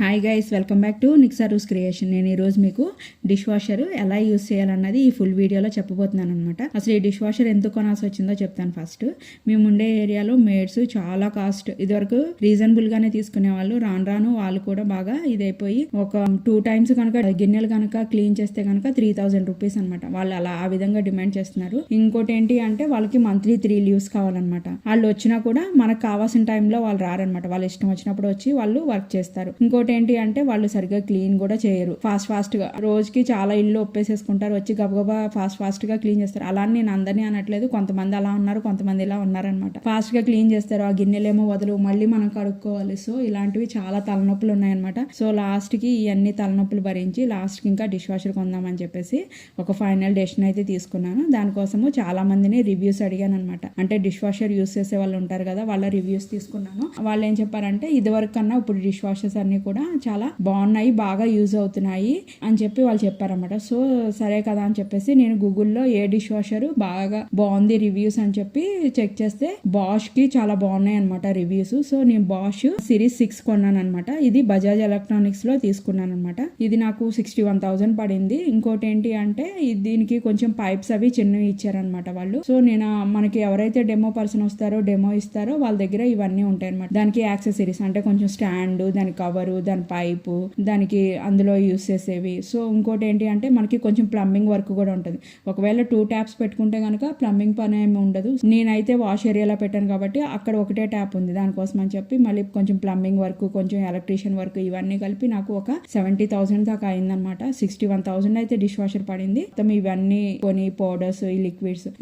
Hi guys, welcome back to Nixaru's creation. నేను ఈరోజు మీకు డిష్ వాషర్ ఎలా యూస్ చేయాలన్నది ఈ ఫుల్ వీడియోలో చెప్పబోతున్నాను అనమాట. అసలు ఈ డిష్ వాషర్ ఎందుకు కొనాల్సి వచ్చిందో చెప్తాను. ఫస్ట్, మేము ఉండే ఏరియాలో మేడ్స్ చాలా కాస్ట్. ఇదివరకు రీజనబుల్ గానే తీసుకునే వాళ్ళు, రాను రాను వాళ్ళు కూడా బాగా ఇదైపోయి ఒక 2 times కనుక గిన్నెలు కనుక క్లీన్ చేస్తే కనుక 3000 రూపీస్ అనమాట. వాళ్ళు అలా ఆ విధంగా డిమాండ్ చేస్తున్నారు. ఇంకోటి ఏంటి అంటే వాళ్ళకి మంత్లీ 3 leaves కావాలన్నమాట. వాళ్ళు వచ్చినా కూడా మనకు కావాల్సిన టైంలో వాళ్ళు రారనమాట. వాళ్ళు ఇష్టం వచ్చినప్పుడు వచ్చి వాళ్ళు వర్క్ చేస్తారు. ఇంకోటి ఏంటి అంటే వాళ్ళు సరిగ్గా క్లీన్ కూడా చేయరు. ఫాస్ట్ గా రోజుకి చాలా ఇల్లు ఒప్పేసేసుకుంటారు, వచ్చి గబగబా ఫాస్ట్ గా క్లీన్ చేస్తారు. అలా నేను అందరినీ అనట్లేదు, కొంతమంది అలా ఉన్నారు, కొంతమంది ఇలా ఉన్నారనమాట. ఫాస్ట్ గా క్లీన్ చేస్తారు, ఆ గిన్నెలేమో వదలు, మళ్ళీ మనం కడుక్కోవాలి. సో ఇలాంటివి చాలా తలనొప్పులు ఉన్నాయన్నమాట. సో లాస్ట్ కి ఇవన్నీ తలనొప్పులు భరించి లాస్ట్ కి ఇంకా డిష్ వాషర్ కొందామని చెప్పేసి ఒక ఫైనల్ డెసిషన్ అయితే తీసుకున్నాను. దానికోసము చాలా మందిని రివ్యూస్ అడిగాను అనమాట. అంటే డిష్ వాషర్ యూస్ చేసే వాళ్ళు ఉంటారు కదా, వాళ్ళ రివ్యూస్ తీసుకున్నాను. వాళ్ళు ఏం చెప్పారంటే ఇదివరకు కన్నా ఇప్పుడు డిష్ వాషర్స్ అన్ని కూడా చాలా బాగున్నాయి, బాగా యూజ్ అవుతున్నాయి అని చెప్పి వాళ్ళు చెప్పారన్నమాట. సో సరే కదా అని చెప్పేసి నేను గూగుల్లో ఏ డిష్ వాషర్ బాగా బాగుంది రివ్యూస్ అని చెప్పి చెక్ చేస్తే బాష్ కి చాలా బాగున్నాయి అనమాట రివ్యూస్. సో నేను బాష్ సిరీస్ 6 కొన్నాను అనమాట. ఇది బజాజ్ ఎలక్ట్రానిక్స్ లో తీసుకున్నాను అనమాట. ఇది నాకు 61,000 పడింది. ఇంకోటి ఏంటి అంటే దీనికి కొంచెం పైప్స్ అవి చిన్నవి ఇచ్చారనమాట వాళ్ళు. సో నేను మనకి ఎవరైతే డెమో పర్సన్ వస్తారో డెమో ఇస్తారో వాళ్ళ దగ్గర ఇవన్నీ ఉంటాయి అనమాట. దానికి యాక్సెసరీస్ అంటే కొంచెం స్టాండ్, దాని కవరు, దాని పైపు, దానికి అందులో యూస్ చేసేవి. సో ఇంకోటి ఏంటి అంటే మనకి కొంచెం ప్లంబింగ్ వర్క్ కూడా ఉంటుంది. ఒకవేళ 2 taps పెట్టుకుంటే కనుక ప్లంబింగ్ పని ఏమి ఉండదు. నేనైతే వాష్ ఏరియాలో పెట్టాను కాబట్టి అక్కడ ఒకటే ట్యాప్ ఉంది. దానికోసం అని చెప్పి మళ్ళీ కొంచెం ప్లంబింగ్ వర్క్, కొంచెం ఎలక్ట్రీషియన్ వర్క్ ఇవన్నీ కలిపి నాకు ఒక 70,000 దాకా అయిందనమాట. 61,000 అయితే డిష్ వాషర్ పడింది. మొత్తం ఇవన్నీ కొని పౌడర్స్, ఈ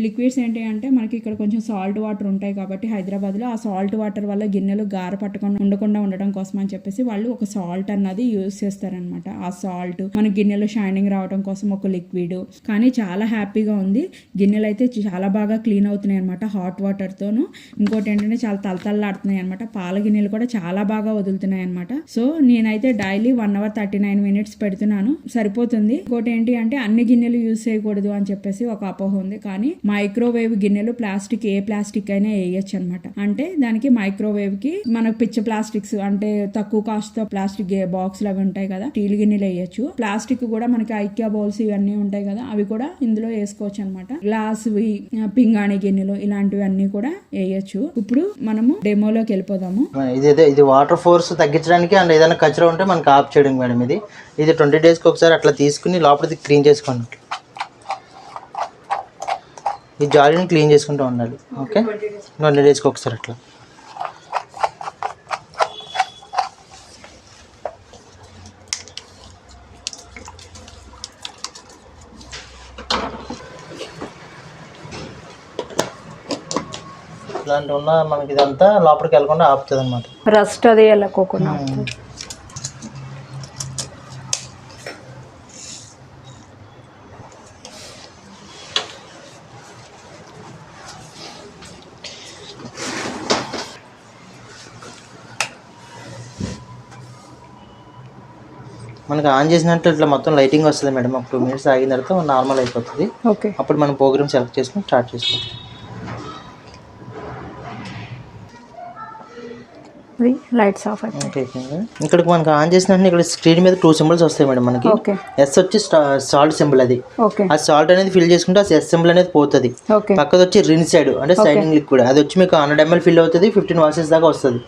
లిక్విడ్స్ ఏంటి అంటే మనకి ఇక్కడ కొంచెం సాల్ట్ వాటర్ ఉంటాయి కాబట్టి హైదరాబాద్ లో ఆ సాల్ట్ వాటర్ వల్ల గిన్నెలు గార పట్టకుండా ఉండడం కోసం అని చెప్పేసి వాళ్ళు ఒక సాల్ట్ అన్నది యూజ్ చేస్తారనమాట. ఆ సాల్ట్ మన గిన్నెలో షైనింగ్ రావడం కోసం ఒక లిక్విడ్. కానీ చాలా హ్యాపీగా ఉంది. గిన్నెలు అయితే చాలా బాగా క్లీన్ అవుతున్నాయి అనమాట హాట్ వాటర్ తోను. ఇంకోటి ఏంటంటే చాలా తలతల్లాడుతున్నాయి అనమాట. పాల గిన్నెలు కూడా చాలా బాగా వదులుతున్నాయి అనమాట. సో నేనైతే డైలీ 1 hour 39 minutes పెడుతున్నాను, సరిపోతుంది. ఇంకోటి ఏంటి అంటే అన్ని గిన్నెలు యూజ్ చేయకూడదు అని చెప్పేసి ఒక అపోహ ఉంది. కానీ మైక్రోవేవ్ గిన్నెలు ప్లాస్టిక్, ఏ ప్లాస్టిక్ అయినా వేయచ్చు అనమాట. అంటే దానికి మైక్రోవేవ్ కి మనకు పిచ్చ ప్లాస్టిక్స్ అంటే తక్కువ కాస్ట్ తో ప్లాస్టిక్ బాక్స్లు అవి ఉంటాయి కదా, స్టీల్ గిన్నెలు వేయచ్చు. ప్లాస్టిక్ కూడా మనకి ఐక్యా బౌల్స్ ఇవన్నీ ఉంటాయి కదా, అవి కూడా ఇందులో వేసుకోవచ్చు అనమాట. గ్లాస్, పింగాణి గిన్నెలు ఇలాంటివి అన్ని కూడా వేయచ్చు. ఇప్పుడు మనము డెమోలోకి వెళ్ళిపోదాము. ఇది వాటర్ ఫోర్స్ తగ్గించడానికి అండ్ ఏదైనా కచరా ఉంటే మనకి ఆఫ్ చేయడం మేడం. ఇది 20 days కి ఒకసారి అట్లా తీసుకుని లోపలికి క్లీన్ చేసుకోండి. ఈ జాలీని క్లీన్ చేసుకుంటూ ఉండాలి. ఓకే, 20 days కి ఒకసారి అట్లా. ఇలాంటి ఉన్న మనకి ఇదంతా లోపలికి వెళ్ళకుండా ఆపుతుంది అనమాట. రస్ట్ అది వెళ్ళకోకుండా. మనకి ఆన్ చేసినట్టు ఇట్లా మొత్తం లైటింగ్ వస్తుంది మేడం. ఒక 2 minutes ఆగిన తర్వాత నార్మల్ అయిపోతుంది. అప్పుడు మనం ప్రోగ్రామ్ సెలెక్ట్ చేసుకుని స్టార్ట్ చేసుకోవాలి. లైట్స్ ఆఫ్ అయిపోయి ఇక్కడికి మనకి ఆన్ చేసినట్టు ఇక్కడ స్క్రీన్ మీద 2 symbols వస్తాయి మేడం. మనకి ఎస్ వచ్చి సాల్ట్ సింబల్, అది ఆ సాల్ట్ అనేది ఫిల్ చేసుకుంటే ఆ ఎస్ సింబల్ అనేది పోతుంది. పక్కది వచ్చి రిన్ సైడ్ అంటే షైనింగ్ లిక్విడ్, అది వచ్చి మీకు 100 ml ఫిల్ అవుతుంది, 15 washes దాకా వస్తుంది.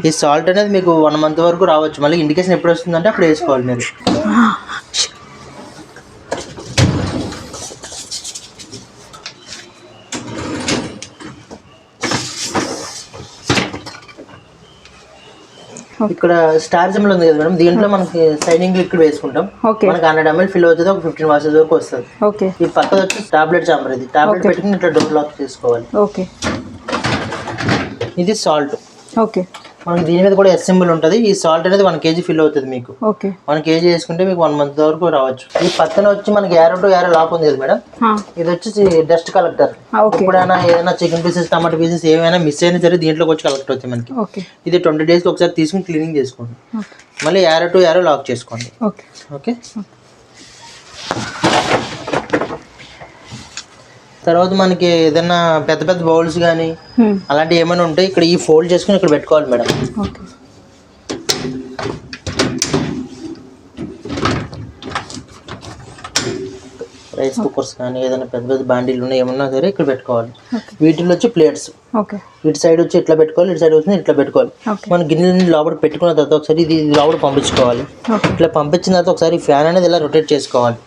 ఈ సాల్ట్ అనేది మీకు 1 month వరకు రావచ్చు. మళ్ళీ ఇండికేషన్ ఎప్పుడు వస్తుందంటే అప్పుడు వేసుకోవాలి మీరు. ఇక్కడ స్టార్ సింబల్ ఉంది కదా మేడం, దీంట్లో మనకి షైనింగ్ లిక్విడ్ వేసుకుంటాం. మనకి 100 ml ఫిల్ అవుతుంది, ఒక 15 washes వరకు వస్తుంది. ఈ పక్కన వచ్చి టాబ్లెట్ చాంబర్, ఇది టాబ్లెట్ పెట్టుకుని ఇట్లా డోర్ లాక్ చేసుకోవాలి. ఇది సాల్ట్. మనకి దీని మీద కూడా ఎస్ సింబల్ ఉంటుంది. ఈ సాల్ట్ అనేది 1 kg ఫిల్ అవుతుంది మీకు. 1 kg వేసుకుంటే మీకు 1 month వరకు రావచ్చు. ఈ పక్కన వచ్చి మనకి ఏరో టు ఏరో లాక్ ఉంది కదా మేడం, ఇది వచ్చి డస్ట్ కలెక్టర్. ఎప్పుడైనా ఏదైనా చికెన్ పీసెస్, టమాటో పీసెస్ ఏమైనా మిస్ అయినా సరే దీంట్లోకి వచ్చి కలెక్ట్ అవుతుంది మనకి. ఇది 20 days కి ఒకసారి తీసుకుని క్లీనింగ్ చేసుకోండి. మళ్ళీ ఏరో టు ఏరో లాక్ చేసుకోండి. ఓకే, తర్వాత మనకి ఏదైనా పెద్ద పెద్ద బౌల్స్ కానీ అలాంటివి ఏమైనా ఉంటే ఇక్కడ ఈ ఫోల్డ్ చేసుకుని ఇక్కడ పెట్టుకోవాలి మేడం. రైస్ కుక్కర్స్ కానీ ఏదైనా పెద్ద పెద్ద బాండీలు ఉన్నాయి ఏమన్నా సరే ఇక్కడ పెట్టుకోవాలి. వీటిలో వచ్చి ప్లేట్స్ ఇటు సైడ్ వచ్చి ఇట్లా పెట్టుకోవాలి, ఇటు సైడ్ వచ్చి ఇట్లా పెట్టుకోవాలి. మన గిన్నెలని లోపల పెట్టుకున్న తర్వాత ఒకసారి ఇది లోపల పంపించుకోవాలి. ఇట్లా పంపించిన తర్వాత ఒకసారి ఫ్యాన్ అనేది ఇలా రొటేట్ చేసుకోవాలి.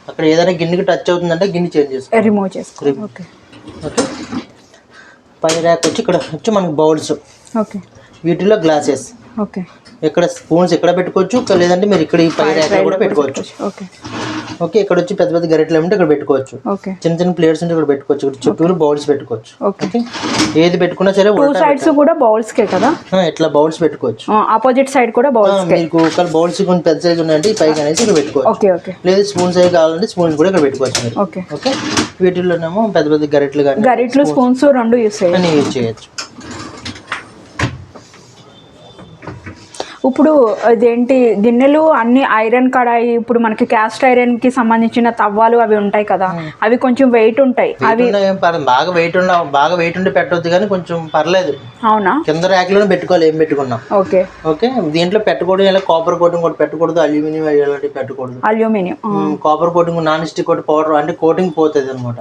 అక్కడ ఏదైనా గిన్నెకి టచ్ అవుతుందంటే గిన్నె చేంజ్ చేసుకోవాలి, రిమూవ్ చేసుకోవాలి. ఓకే. పై ర్యాక్ వచ్చి ఇక్కడ వచ్చి మనకి బౌల్స్, వీటిలో గ్లాసెస్, ఇక్కడ స్పూన్స్ ఎక్కడ పెట్టుకోవచ్చు, లేదంటే మీరు ఇక్కడ ఈ పై ర్యాక్ కూడా పెట్టుకోవచ్చు. ఓకే. ఇక్కడ వచ్చి పెద్ద పెద్ద గరిటెలు ఏమంటే ఇక్కడ పెట్టుకోవచ్చు, చిన్న చిన్న ప్లేట్స్ ఉంటే ఇక్కడ పెట్టుకోవచ్చు, ఇక్కడ చుట్టూరు బౌల్స్ పెట్టుకోవచ్చు. ఓకే. ఏది పెట్టుకున్నా సరే సైడ్స్ కూడా బౌల్స్ కే కదా, ఇట్లా బౌల్స్ పెట్టుకోవచ్చు. ఆపోజిట్ సైడ్ కూడా బౌల్స్, మీకు ఒక బౌల్స్ కొంచెం పెద్ద సైజ్ ఉన్నాయంటే ఈ పైకి అనేసి ఇక్కడ పెట్టుకోవచ్చు. లేదు స్పూన్ సైజ్ కావాలంటే స్పూన్ కూడా ఇక్కడ పెట్టుకోవచ్చు మీరు. ఓకే. వీటిల్లోనేమో పెద్ద పెద్ద గరిటెలు కానీ గరిటెలు స్పూన్స్ రెండు యూస్ చేయొచ్చు. ఇప్పుడు ఇదేంటి గిన్నెలు అన్ని ఐరన్ కడాయి, ఇప్పుడు మనకి క్యాస్ట్ ఐరన్ కి సంబంధించిన తవ్వాలు అవి ఉంటాయి కదా, అవి కొంచెం వెయిట్ ఉంటాయి. అవి బాగా వెయిట్ ఉండి పెట్టవద్దు కానీ కొంచెం పర్లేదు. అవునా? కింద ర్యాక్ లోనే పెట్టుకోవాలి ఏం పెట్టుకున్నా. ఓకే. ఓకే. దీంట్లో పెట్టుకోవడం ఇలా కాపర్ కోటింగ్ కూడా పెట్టకూడదు, అల్యూమినియం పెట్టకూడదు. Aluminium, copper coating, non stick coat powder అంటే కోటింగ్ పోతుంది అనమాట,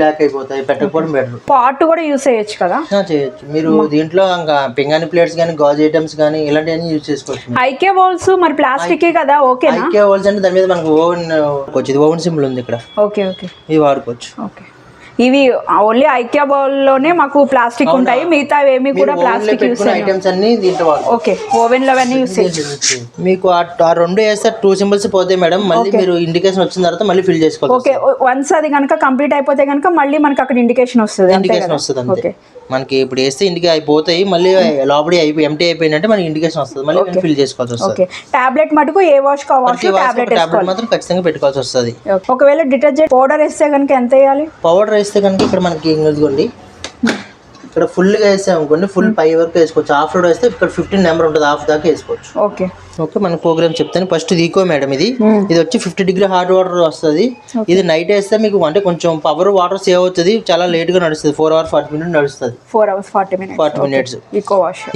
బ్లాక్ అయిపోతాయి. పెట్టకపోవడం బెటర్. పాట్ కూడా యూస్ చేయొచ్చు కదా? చేయొచ్చు. మీరు దీంట్లో ఇంకా పింగాణి ప్లేట్స్ కానీ గాజు ఐటమ్స్ కానీ ఇలాంటివన్నీ యూజ్ చేసుకోవచ్చు. ఐకే బౌల్స్ మరి ప్లాస్టిక్ కదా? ఓకే. ఐకే బౌల్స్ అంటే దాని మీద మనకు ఓవెన్ వచ్చి ఓవెన్ సింబల్ ఉంది ఇక్కడ. ఓకే. ఓకే. ఇది వాడుకోవచ్చు. ఓకే. ఇవి ఓన్లీ ఐకే బౌల్ లోనే మాకు ప్లాస్టిక్ ఉంటాయి, మిగతా ఏమి కూడా ప్లాస్టిక్ యూస్ ఐటమ్స్ అన్ని దీంట్లో వాడుకోవచ్చు. ఓకే. ఓవెన్ లో అవన్నీ యూస్ చేయొచ్చు. మీకు ఆ రెండు వేస్తే 2 సింబల్స్ పోతాయి మేడం, మళ్ళీ మీరు ఇండికేషన్ వచ్చిన తర్వాత మళ్ళీ ఫిల్ చేసుకోవాలి. ఓకే. వన్స్ అది కనుక కంప్లీట్ అయిపోతే కనుక మళ్ళీ మనకి అక్కడ ఇండికేషన్ వస్తుంది. అంతే. మనకి ఇప్పుడు వేస్తే ఇంటికి అయిపోతాయి, మళ్ళీ లోపలి ఎంటీ అయిపోయిందంటే మనకి ఇండికేషన్ వస్తుంది, మళ్ళీ ఫిల్ చేసుకోవాల్సి వస్తుంది. టాబ్లెట్ మటుకు ఏ వాష్ టాబ్లెట్ మాత్రం ఖచ్చితంగా పెట్టుకోవాల్సి వస్తుంది. ఒకవేళ డిటర్జెంట్ పౌడర్ వేస్తే కనుక ఎంత వేయాలి? పౌడర్ వేస్తే కనుక ఇక్కడ మనకి ఇదిగోండి, ఇక్కడ ఫుల్ గా వేస్తే అనుకోండి, ఫుల్ పై వరకు వేసుకోవచ్చు. హాఫ్ లోడ్ వేస్తే ఇక్కడ 15 నెంబర్ ఉంటుంది, హాఫ్ దాకా వేసుకోవచ్చు. ఓకే. ఓకే. మన ప్రోగ్రామ్ చెప్తాను. ఫస్ట్ ఈకో మేడం, ఇది వచ్చి 50 డిగ్రీ హాట్ వాటర్ వస్తుంది. ఇది నైట్ వేస్తే మీకు అంటే కొంచెం పవర్ వాటర్ సేవ్ అవుతుంది, చాలా లేట్ గా నడుస్తుంది. 4 hours 40 minutes నడుస్తుంది. 4 hours 40 minutes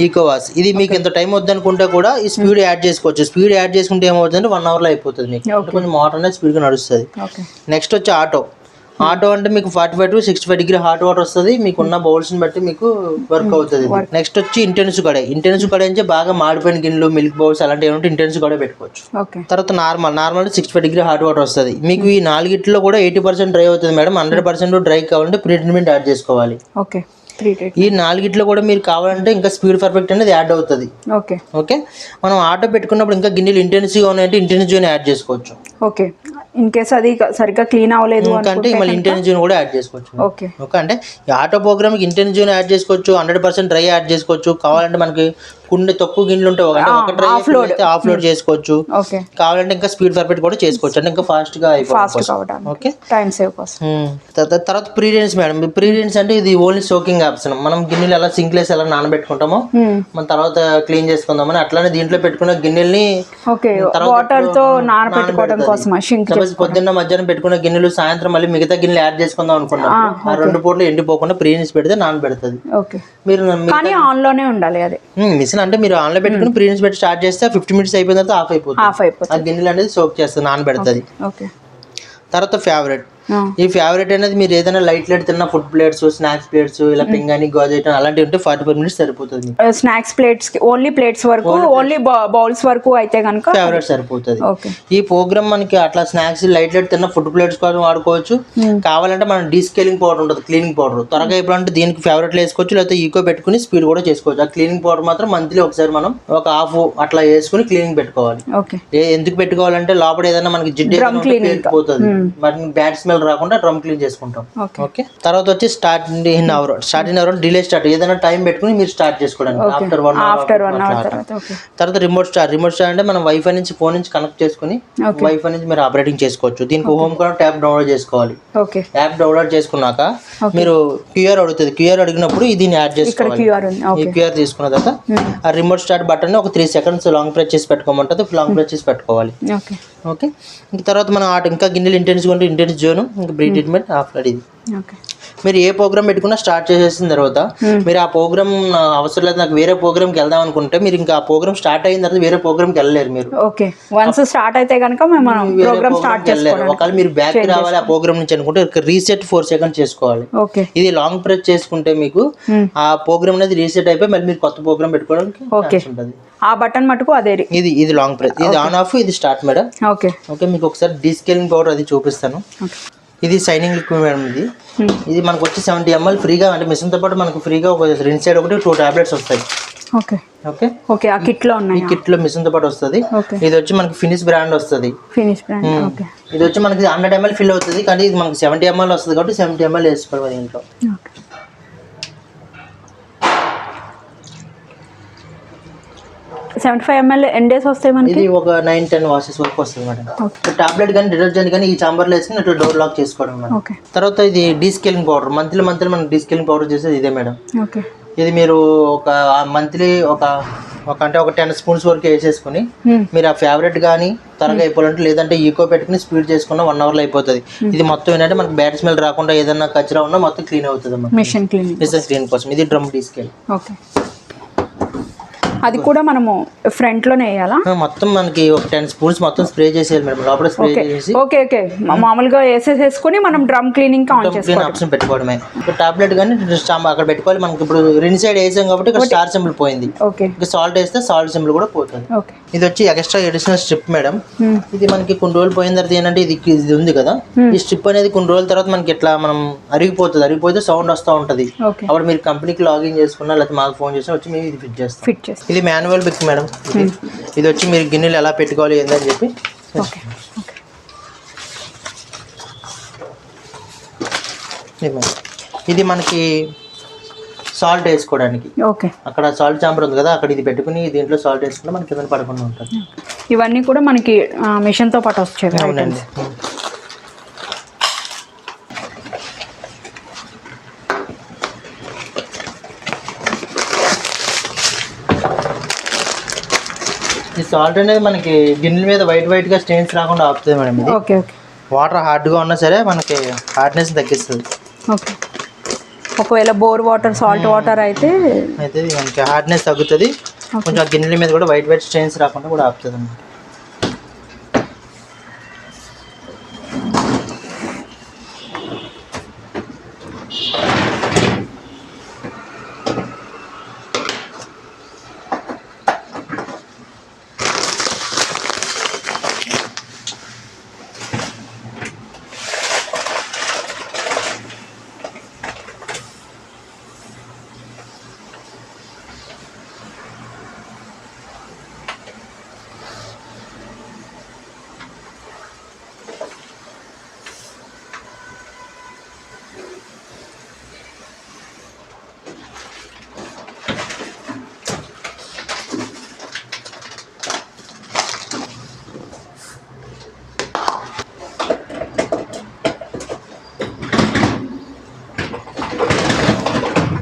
ఈకో వాష్. ఇది మీకు ఎంత టైం వద్దనుకుంటే కూడా ఈ స్పీడ్ యాడ్ చేసుకోవచ్చు. స్పీడ్ యాడ్ చేసుకుంటే ఏమవుతుందంటే 1 hour లో అయిపోతుంది మీకు, కొంచెం వాటర్ అనేది స్పీడ్ గా నడుస్తుంది. నెక్స్ట్ వచ్చి ఆటో అంటే మీకు 45 to 65 డిగ్రీ హాట్ వాటర్ వస్తుంది. మీకు ఉన్న బౌల్స్ ని బట్టి మీకు వర్క్ అవుతుంది. నెక్స్ట్ వచ్చి ఇంటెన్స్ కడాయి అంటే బాగా మాడిపోయిన గిన్నెలు, మిల్క్ బౌల్స్ అలాంటివి ఏమంటే ఇంటెన్స్ కడాయి పెట్టుకోవచ్చు. తర్వాత నార్మల్ 65 డిగ్రీ హాట్ వాటర్ వస్తుంది. మీకు ఈ 4 కూడా 80% డ్రై అవుతుంది మేడం. 100% డ్రై కావాలంటే ప్రీ ట్రీట్మెంట్ యాడ్ చేసుకోవాలి. ఈ 4 కూడా మీరు కావాలంటే ఇంకా స్పీడ్ పర్ఫెక్ట్ అనేది యాడ్ అవుతుంది. ఓకే. మనం ఆటో పెట్టుకున్నప్పుడు ఇంకా గిన్నెలు ఇంటెన్సివ్గా ఉన్నాయంటే ఇంటెన్సివ్ యాడ్ చేసుకోవచ్చు. ఓకే. ఇన్ కేస్ అది సరిగ్గా క్లీన్ అవ్వలేదు అంటే మళ్ళీ ఇంటెన్సివ్ కూడా యాడ్ చేసుకోవచ్చు. ఓకే. అంటే ఈ ఆటో ప్రోగ్రామ్ కి ఇంటెన్సివ్ యాడ్ చేసుకోవచ్చు, 100% డ్రై యాడ్ చేసుకోవచ్చు. కావాలంటే మనకి కొన్ని తక్కువ గిన్నెలు ఉంటాయి, ఆఫ్ లోడ్ చేసుకోవచ్చు. కావాలంటే ఇంకా స్పీడ్ పర్ఫెక్ట్ కూడా చేసుకోవచ్చు, అంటే ఇంకా ఫాస్ట్ గా అయిపోతుంది. ఓకే. టైం సేవ్ కోసం. తర్వాత ప్రీరియన్స్ మేడం. ప్రీరియన్స్ అంటే ఇది ఓన్లీ సోకింగ్ ఆప్షన్. మనం గిన్నెలు ఎలా సింక్లేస్ ఎలా నానబెట్టుకుంటామో మన తర్వాత క్లీన్ చేసుకుందామని అట్లానే దీంట్లో పెట్టుకున్న గిన్నెల్ని వాటర్ తో నానబెట్టుకోవడం కోసం. పొద్దున్న మధ్యాహ్నం పెట్టుకున్న గిన్నెలు సాయంత్రం మళ్ళీ మిగతా గిన్నెలు యాడ్ చేసుకుందాం అనుకున్నాం, ఆ 2 పూటలు ఎండిపోకుండా ప్రీరియన్స్ పెడితే నానబెడుతుంది. మీరు ఆన్ లోనే ఉండాలి అది మిషన్, అంటే మీరు ఆన్లో పెట్టుకుని ప్రీరియన్స్ పెట్టి స్టార్ట్ చేస్తే 50 minutes అయిపోయిన తర్వాత ఆఫ్ అయిపోతుంది. ఆ గిన్నెలు అనేది సోక్ చేస్తుంది, నానబెడుతుంది. తర్వాత ఈ ఫేవరెట్ అనేది మీరు ఏదైనా లైట్ తిన్న ఫుడ్ ప్లేట్స్, స్నాక్స్ ప్లేట్స్, ఇలా పింగాని గాజు ఐటమ్ అలాంటివి ఉంటే 45 minutes సరిపోతుంది. స్నాక్స్ ప్లేట్స్ కి ఓన్లీ ప్లేట్స్ వరకు, ఓన్లీ బౌల్స్ వరకు అయితే కనుక ఫేవరెట్ సరిపోతుంది. ఈ ప్రోగ్రామ్ మనకి అట్లా స్నాక్స్ లైట్ తిన్న ఫుడ్ ప్లేట్స్ కోసం వాడుకోవచ్చు. కావాలంటే మనం డీస్కేలింగ్ పౌడర్ ఉంటుంది, క్లీనింగ్ పౌడర్ త్వరగా అయిపోవాలంటే దీనికి ఫేవరెట్ వేసుకోవచ్చు, లేకపోతే ఈకో పెట్టుకుని స్పీడ్ కూడా చేసుకోవచ్చు. ఆ క్లీనింగ్ పౌడర్ మాత్రం మంత్లీ ఒకసారి మనం ఒక హాఫ్ అట్లా వేసుకుని క్లీనింగ్ పెట్టుకోవాలి. ఎందుకు పెట్టుకోవాలంటే లోపల ఏదైనా మనకి జిడ్డు పోతుంది, మరి బ్యాడ్ స్మెల్ రాకుండా డ్రమ్ క్లీన్ చేసుకుంటాం. ఓకే. తర్వాత వచ్చి start in our delay start, ఏదైనా టైం పెట్టుకుని మీరు స్టార్ట్ చేసుకోవడానికి ఆఫ్టర్ 1 hour. తర్వాత రిమోట్ స్టార్ట్ అంటే మనం వైఫై నుంచి ఫోన్ నుంచి కనెక్ట్ చేసుకుని వైఫై నుంచి మీరు ఆపరేటింగ్ చేసుకోవచ్చు. దీనికి హోమ్ కూడా యాప్ డౌన్లోడ్ చేసుకోవాలి. యాప్ డౌన్లోడ్ చేసుకున్నాక మీరు క్యూఆర్ అడుగుతుంది, క్యూఆర్ అడిగినప్పుడు దీన్ని యాడ్ చేసుకోవాలి. ఈ క్యూఆర్ తీసుకున్న తర్వాత ఆ రిమోట్ స్టార్ట్ బటన్ ఒక 3 seconds లాంగ్ ప్రెస్ చేసి పెట్టుకోమంటుంది, లాంగ్ ప్రెస్ చేసి పెట్టుకోవాలి. ఓకే. తర్వాత మనం ఇంకా గిన్నెలు ఇంటెన్స్ కొంటే ఇంటెన్స్ జోన్, ఇంకా ప్రీ ట్రీట్మెంట్ ఆఫ్టర్ ఇది. మీరు ఏ ప్రోగ్రామ్ పెట్టుకున్నా స్టార్ట్ చేసేసిన తర్వాత మీరు ఆ ప్రోగ్రామ్ అవసరం లేదు నాకు వేరే ప్రోగ్రామ్కి వెళ్దాం అనుకుంటే మీరు ఇంకా ఆ ప్రోగ్రామ్ స్టార్ట్ అయిన తర్వాత వేరే ప్రోగ్రామ్కి వెళ్ళలేరు మీరు. ఓకే, వన్స్ స్టార్ట్ అయితే కనుక మనం ప్రోగ్రామ్ స్టార్ట్ వెళ్ళలేరు. ఒకవేళ మీరు బ్యాక్ రావాలి ఆ ప్రోగ్రామ్ నుంచి అనుకుంటే రీసెట్ 4 సెకండ్స్ చేసుకోవాలి. ఓకే, ఇది లాంగ్ ప్రెస్ చేసుకుంటే మీకు ఆ ప్రోగ్రామ్ అనేది రీసెట్ అయిపోయి మళ్ళీ మీరు కొత్త ప్రోగ్రామ్ పెట్టుకోవడానికి ఉంటుంది. ఆ బటన్ మటుకు అదే. ఇది లాంగ్ ప్రెస్, ఇది ఆన్ ఆఫ్, ఇది స్టార్ట్ మేడం. ఓకే ఓకే, మీకు ఒకసారి డీస్కేలింగ్ పౌడర్ అది చూపిస్తాను. ఇది సైనింగ్ లిక్విడ్ మేడం. ఇది మనకు వచ్చి 70 ml ఫ్రీగా, అంటే మిషన్తో పాటు మనకు ఫ్రీగా ఒక రిన్ సైడ్ ఒకటి 2 టాబ్లెట్స్ వస్తాయి. ఓకే ఓకే ఓకే, ఆ కిట్ లో ఉన్నాయి. ఈ కిట్ లో మిషన్తో పాటు వస్తుంది. ఇది వచ్చి మనకి ఫినిష్ బ్రాండ్ వస్తుంది. Finish brand. ఓకే, ఇది వచ్చి మనకి 100 ml ఫిల్ అవుతుంది, కానీ ఇది మనకి 70 ml వస్తుంది కాబట్టి 70 ml వేసుకోవాలి దీంట్లో. ఓకే, 75 ml ఎన్ని డేస్ వస్తాయి మనకి? ఇది ఒక 9-10 వాషెస్ వరకు వస్తుంది మేడం. టాబ్లెట్ కానీ డిటర్జెంట్ కానీ ఈ చాంబర్లో వేసుకుని ఇట్లా డోర్ లాక్ చేసుకోవడం మేడం. ఓకే, తర్వాత ఇది డీస్కేలింగ్ పౌడర్, మంత్లీ మనం డీస్కేలింగ్ పౌడర్ చేసేది ఇదే మేడం. ఓకే, ఇది మీరు ఒక మంత్లీ అంటే ఒక 10 స్పూన్స్ వరకు వేసేసుకుని మీరు ఆ ఫేవరెట్ కానీ త్వరగా అయిపోవాలంటే లేదంటే ఈకో పెట్టుకుని స్పీడ్ చేసుకున్న 1 hourలో అయిపోతుంది. ఇది మొత్తం ఏంటంటే మనకి బ్యాడ్ స్మెల్ రాకుండా ఏదన్నా కచరా ఉన్నా మొత్తం క్లీన్ అవుతుంది. మిషన్ క్లీన్ కోసం ఇది డ్రమ్ డీస్కేల్. ఓకే, అది కూడా మనము ఫ్రంట్ లోనే వేయాలా? మొత్తం మనకి ఒక 10 స్పూన్స్ మొత్తం స్ప్రే చేసేయాలి మేడం, లోపల స్ప్రే చేసి. ఓకే ఓకే, మామూలుగా వేసేసుకుని మనం డ్రమ్ క్లీనింగ్ ఆన్ చేసుకోవాలి. ఆప్షన్ పెట్టుకోవడమే. టాబ్లెట్ కానీ అక్కడ పెట్టుకోవాలి. మనకి ఇప్పుడు రెండు సైడ్ వేసాం కాబట్టి ఇక్కడ స్టార్ సింబల్ పోయింది. ఓకే, ఇంకా సాల్ట్ వేస్తే సాల్ట్ సింబల్ కూడా పోతుంది. ఓకే, ఇది వచ్చి ఎక్స్ట్రా ఎడిషనల్ స్ట్రిప్ మేడం. ఇది మనకి కొన్ని రోజులు పోయిన తర్వాత ఏంటంటే ఇది ఉంది కదా, ఈ స్ట్రిప్ అనేది కొన్ని రోజుల తర్వాత మనకి ఇట్లా మనం అరిగిపోతే సౌండ్ వస్తూ ఉంటుంది. అప్పుడు మీరు కంపెనీకి లాగిన్ చేసుకున్నా లేకపోతే మాకు ఫోన్ చేసినా వచ్చి మేము ఇది ఫిట్ చేస్తాం. ఇది మాన్యువల్ బిక్ మేడం. ఇది వచ్చి మీరు గిన్నెలు ఎలా పెట్టుకోవాలి ఏందని చెప్పి. ఇది మనకి సాల్ట్ వేసుకోవడానికి. ఓకే, అక్కడ సాల్ట్ చాంబర్ ఉంది కదా, అక్కడ ఇది పెట్టుకుని దీంట్లో సాల్ట్ వేసుకుంటే మనకి కింద పడకుండా ఉంటుంది. ఇవన్నీ కూడా మనకి మిషన్ తో పాటు వచ్చాయి. అవునండి. ఈ సాల్ట్ అనేది మనకి గిన్నెల మీద వైట్ గా స్టెయిన్స్ రాకుండా ఆపుతుంది మేడం. ఇది ఓకే ఓకే, వాటర్ హార్డ్గా ఉన్నా సరే మనకి హార్డ్నెస్ తగ్గిస్తుంది. ఓకే, ఒకవేళ బోర్ వాటర్ సాల్ట్ వాటర్ అయితే మనకి హార్డ్నెస్ తగ్గుతుంది. కొంచెం ఆ గిన్నెల మీద కూడా వైట్ స్టెయిన్స్ రాకుండా కూడా ఆపుతుంది అన్నమాట.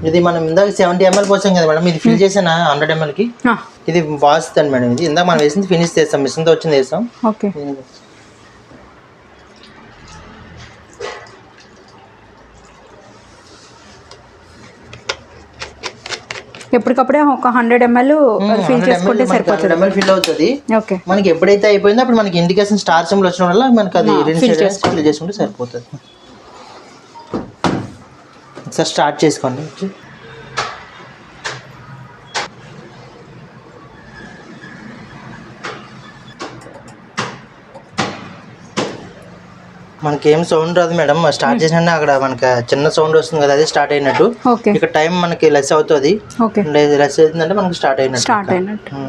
ఇది మనం ఇందాక 70 ml పోసాం కదా మేడం, ఇది ఫిల్ చేసిన 100 ml కి ఇది వాస్తుంది మేడం. ఇది ఇందాక మనం వేసింది ఫినిష్ చేస్తాం, మిషన్తో వచ్చింది వేస్తాం. ఓకే, ఎప్పటికప్పుడే ఒక 100 ml ఫిల్ చేసుకుంటే సరిపోతుంది. 100 ml ఫిల్ అవుతుంది. ఓకే, మనకి ఎప్పుడైతే అయిపోయిందో అప్పుడు మనకి ఇండికేషన్ స్టార్ సింబల్ వచ్చిన వల్ల మనకి అది ఫిల్ చేసుకుంటే సరిపోతుంది. ఒకసారి స్టార్ట్ చేసుకోండి. మనకి ఏం సౌండ్ రాదు మేడం. స్టార్ట్ చేసిన అక్కడ మనకి చిన్న సౌండ్ వస్తుంది కదా, అది స్టార్ట్ అయినట్టు. ఇక్కడ టైం మనకి లెస్ అవుతుంది. లెస్ అవుతుందంటే మనకి స్టార్ట్ అయినట్టు.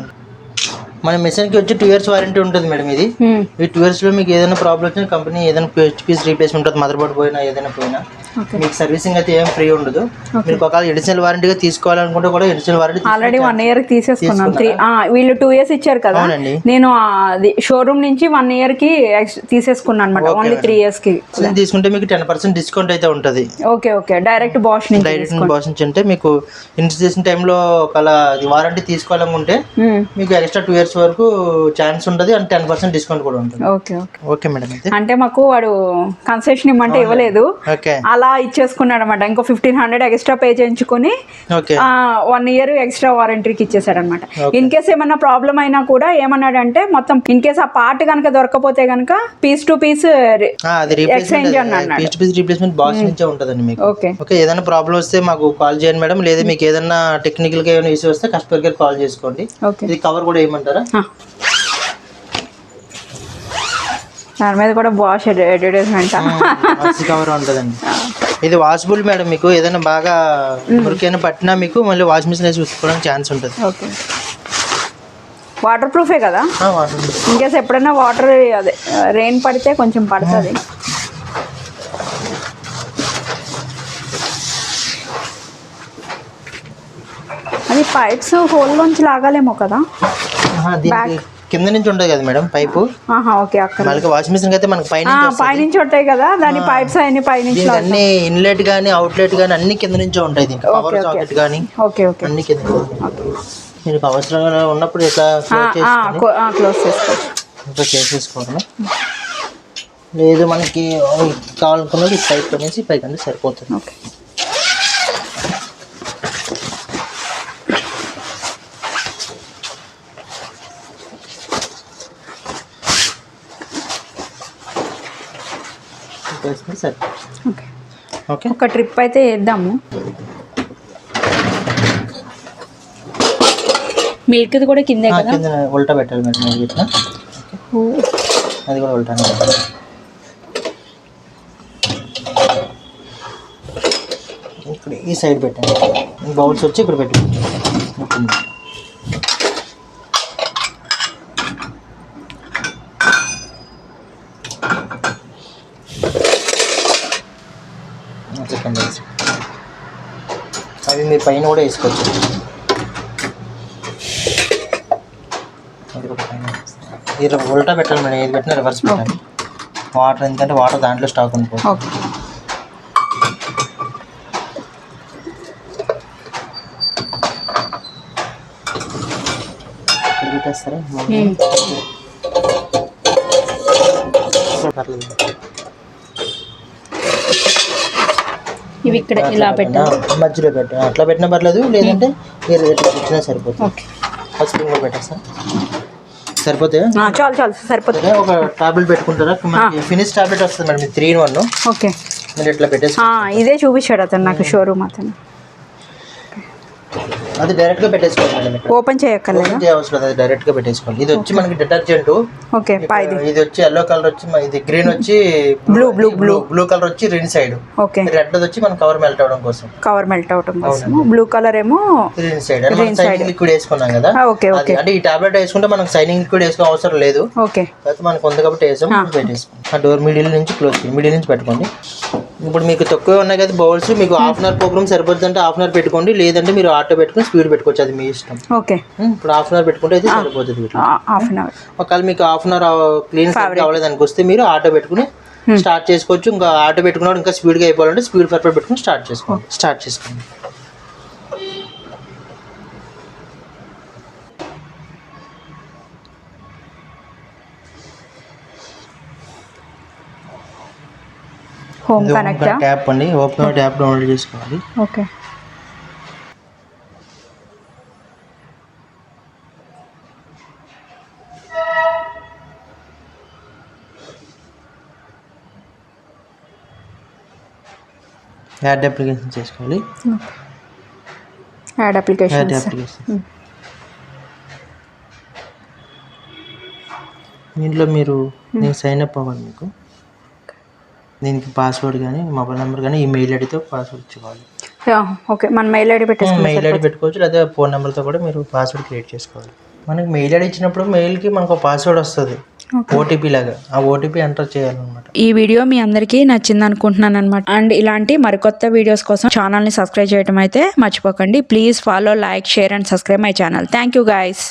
మన మిషన్ కి వచ్చి 2 years వారంటీ ఉంటుంది మేడం. ఇది ఈ 2 years లో మీకు ఏదైనా ప్రాబ్లం వచ్చినా కంపెనీ ఏదైనా పీస్ రీప్లేస్మెంట్ ఉంటుంది, మదర్ బోర్డ్ పోయినా ఏదైనా పోయినా మీకు సర్వీసింగ్ అయితే ఏం ఫ్రీ ఉండదు. మీరు ఒకవేళ ఎడిషనల్ వారంటీగా తీసుకోవాలనుకుంటే కూడా ఎడిషనల్ వారంటీ ఆల్రెడీ 1 year తీసేసుకున్నాం. వీళ్ళు 2 years ఇచ్చారు కదా, నేను షోరూమ్ నుంచి 1 year కి తీసేసుకున్నాను అనమాట. ఓన్లీ 3 years కి తీసుకుంటే మీకు 10% డిస్కౌంట్ అయితే ఉంటుంది. ఓకే ఓకే, డైరెక్ట్ బాష్ నుంచి అంటే మీకు ఇన్స్టలేషన్ టైంలో ఒకవేళ వారంటీ తీసుకోవాలనుకుంటే మీకు ఎక్స్ట్రా 2 years వరకు ఛాన్స్ ఉంటుంది అండ్ 10% డిస్కౌంట్ కూడా ఉంటుంది. Okay okay okay madam. అంటే మాకు వాడు కన్సెషన్ ఇవ్వమంటే ఇవ్వలేదు, అలా అలా ఇచ్చేసుకున్నాడు అనమాట. ఇంకో 1500 ఎక్స్ట్రా పే చేయించుకొని ఓకే 1 year ఎక్స్ట్రా వారంటీకి ఇచ్చేసాడు అనమాట. ఇన్ కేస్ ఏమన్నా ప్రాబ్లం అయినా కూడా ఏమన్నాడంటే మొత్తం ఇన్ కేస్ ఆ పార్ట్ కనుక దొరకపోతే కనుక పీస్ టు పీస్ అది ఎక్స్చేంజ్ అని అన్నాడు. Piece to piece replacement box నుంచే ఉంటుందండి మీకు. ఓకే ఓకే ఏదైనా ప్రాబ్లం వస్తే మాకు కాల్ చేయండి మేడం, లేదా మీకు ఏదైనా టెక్నికల్ గా ఏమైనా ఇష్యూ వస్తే కస్టమర్ కేర్ కాల్ చేసుకోండి. ఓకే ఇది కవర్ కూడా ఏమంటారా? దాని మీద కూడా బాష్ అడ్వర్టైజ్మెంట్ కవర్ ఉంటుందండి. ఇది వాషబుల్ మేడం, మీకు ఏదైనా బాగా మురికైనా పట్టినా మీకు మళ్ళీ వాష్ మిషన్ వేసి ఉతుక్కోవడానికి ఛాన్స్ ఉంటుంది. ఓకే వాటర్ ప్రూఫే కదా, ఇన్ కేస్ ఎప్పుడైనా వాటర్ అదే రెయిన్ పడితే కొంచెం పడుతుంది. అది పైప్స్ హోల్ నుంచి లాగాలేమో కదా, దీనికి కింద నుంచి ఉంటుంది కదా మేడం పైపు. ఓకే అక్కడ మళ్ళీ వాష్ మిషన్ అయితే మనకి పైనుంచి ఉంటాయి కదా, దాని పైప్స్ అన్ని పైనుంచి అన్ని ఇన్లెట్ గానీ అవుట్లెట్ గానీ అన్ని కింద నుంచే ఉంటాయి. దీనికి పవర్ సాకెట్ గానీ ఓకే ఓకే అన్ని కింద. మీరు అవసరంగా ఉన్నప్పుడు ఇట్లా క్లోజ్ చేసుకోవచ్చు, ఇట్లా చేసేసుకోవడం. లేదు మనకి కావాలనుకున్నది పైప్ అనేసి పైకి అంటే సరిపోతుంది. ఓకే ఓకే ఓకే ఒక ట్రిప్ అయితే వేద్దాము. మిల్క్ది కూడా కిందే కదా, కింద ఉల్టా పెట్టాలి మేడం. ఇట్లా అది కూడా ఉల్టా. ఇక్కడ ఈ సైడ్ పెట్టండి, బౌల్స్ వచ్చి ఇక్కడ పెట్టి అవి మీరు పైన కూడా వేసుకోవచ్చు. ఇది ఉల్టా పెట్టాలి మేడం, ఏది పెట్టినా రివర్స్ పెట్టాలి. వాటర్ ఎందుకంటే వాటర్ దాంట్లో స్టాక్ ఉండిపోతుంది. ఓకే పెట్టేస్తారా పర్లేదు. ఇవి ఇక్కడ ఇలా పెట్టాలి, మధ్యలో పెట్టాలి. అట్లా పెట్టినా పర్లేదు, లేదంటే మీరు ఎట్లా పెట్టినా సరిపోతుంది. ఓకే ఫస్ట్ కూడా పెట్టేస్తా సరిపోతే చాలు చాలు సరిపోతుంది. ఒక టాబ్లెట్ పెట్టుకుంటారా, ఫినిష్ టాబ్లెట్ వస్తుంది మేడం, 3-in-1. ఓకే మీరు ఎట్లా పెట్టేసి ఇదే చూపించాడు అతను నాకు, షోరూమ్ అతను. అది డైరెక్ట్ గా పెట్టేసుకోవాలి మేడం, ఓపెన్ చేయక్కర్లేదు, ఓపెన్ చేయవసరం లేదు, అది డైరెక్ట్ గా పెట్టేసుకోవాలి. ఇది వచ్చి మనకి డిటర్జెంట్. ఓకే ఇది వచ్చి ఎల్లో కలర్ వచ్చి ఇది గ్రీన్ వచ్చి బ్లూ కలర్ వచ్చి రెండు సైడ్, ఓకే రెడ్ వచ్చి మన కవర్ మెల్ట్ అవడం కోసం, కవర్ మెల్ట్ అవడం కోసం. బ్లూ కలర్ ఏమో గ్రీన్ సైడ్. అంటే మనం సైనింగ్ లిక్విడ్ వేసుకున్నాం కదా, ఓకే ఓకే. అంటే ఈ టాబ్లెట్ వేసుకుంటే మనకు సైనింగ్ లిక్విడ్ వేసుకో అవసరం లేదు. ఓకే అయితే మనకు ఉంది కాబట్టి వేసాం, పెట్టేసుకోండి. ఆ డోర్ మిడిల్ నుంచి క్లోజ్ చేయండి, మిడిల్ నుంచి పెట్టుకోండి. ఇప్పుడు మీకు తక్కువ ఉన్నాయి కదా బౌల్స్, మీకు ½ ప్రోగ్రామ్ సరిపోతుంది అంటే ½ పెట్టుకోండి, లేదంటే మీరు ఆటో పెట్టుకుని స్పీడ్ పెట్టుకోవచ్చు, అది మీ ఇష్టం. ఓకే ఇప్పుడు ½ పెట్టుకుంటే అయితే సరిపోతుంది. ½ ఒకవేళ మీకు ½ క్లీన్ కావలేదు దానికి వస్తే మీరు ఆటో పెట్టుకుని స్టార్ట్ చేసుకోవచ్చు. ఇంకా ఆటో పెట్టుకున్నప్పుడు ఇంకా స్పీడ్గా అయిపోవాలంటే స్పీడ్ పర్ఫెక్ట్ పెట్టుకుని స్టార్ట్ చేసుకోండి. హోమ్ కనెక్ట్ ట్యాప్ అండి, ఓపెన్ ట్యాప్ డౌన్లోడ్ చేసుకోవాలి. ఓకే యాడ్ అప్లికేషన్ చేసుకోవాలి. యాడ్ అప్లికేషన్ దీంట్లో మీరు నేను సైన్ అప్ అవ్వాలి. మీకు దీనికి పాస్వర్డ్ కానీ మొబైల్ నెంబర్ కానీ ఈమెయిల్ ఐడితో పాస్వర్డ్ ఇచ్చుకోవాలి. ఓకే మన మెయిల్ ఐడి మెయిల్ ఐడి పెట్టుకోవచ్చు, లేదా ఫోన్ నెంబర్తో కూడా మీరు పాస్వర్డ్ క్రియేట్ చేసుకోవాలి. మనకి మెయిల్ ఐడి ఇచ్చినప్పుడు మెయిల్కి మనకు పాస్వర్డ్ వస్తుంది, ఓటీపీ లాగా. ఆ ఓటీపీ ఎంటర్ చేయాలన్నమాట. ఈ వీడియో మీ అందరికీ నచ్చింది అనుకుంటున్నాను అనమాట. అండ్ ఇలాంటి మరికొత్త వీడియోస్ కోసం ఛానల్ని సబ్స్క్రైబ్ చేయడం అయితే మర్చిపోకండి. Please follow, like, share and subscribe my channel. Thank you guys.